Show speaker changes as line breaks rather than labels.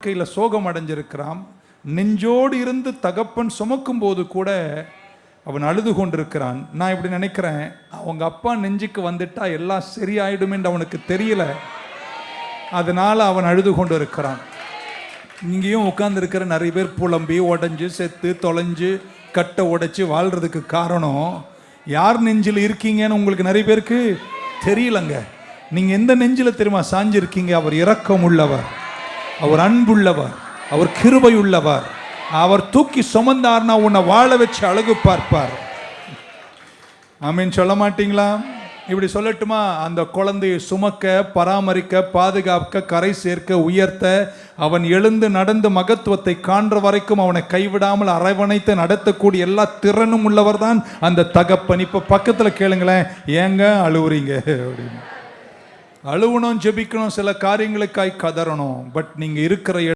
கையில் சோகம் அடைஞ்சிருக்கிறான். நெஞ்சோடு இருந்து தகப்பன் சுமக்கும் போது கூட அவன் அழுது கொண்டிருக்கிறான். நான் இப்படி நினைக்கிறேன், அவங்க அப்பா நெஞ்சுக்கு வந்துட்டா எல்லாம் சரியாயிடும் என்று அவனுக்கு தெரியல. அதனால அவன் அழுது கொண்டு இருக்கிறான். இங்கேயும் உட்கார்ந்து இருக்கிற நிறைய பேர் புலம்பி உடஞ்சி செத்து தொலைஞ்சு கட்டை உடைச்சி வாழ்றதுக்கு காரணம் யார் நெஞ்சில் இருக்கீங்கன்னு உங்களுக்கு நிறைய பேருக்கு தெரியலங்க. நீங்க எந்த நெஞ்சில் தெரியுமா சாஞ்சிருக்கீங்க? அவர் இரக்கம் உள்ளவர், அவர் அன்புள்ளவர், அவர் கிருபை உள்ளவர். அவர் தூக்கி சுமந்தார்னா உன்னை வாழ வச்சு அழகு பார்ப்பார். ஆமீன் சொல்ல மாட்டீங்களா? இப்படி சொல்லட்டுமா? அந்த குழந்தையை சுமக்க, பராமரிக்க, பாதுகாக்க, கரை சேர்க்க, உயர்த்த, அவன் எழுந்து நடந்து மகத்துவத்தை காண்ற வரைக்கும் அவனை கைவிடாமல் அரவணைத்து நடத்தக்கூடிய எல்லா திறனும் உள்ளவர் தான் அந்த தகப்பன். இப்ப பக்கத்துல கேளுங்களேன், ஏங்க அழுவுறீங்க அப்படின்னு. அழுவணும், ஜெபிக்கணும், சில காரியங்களுக்காய் கதறணும். பட் நீங்க இருக்கிற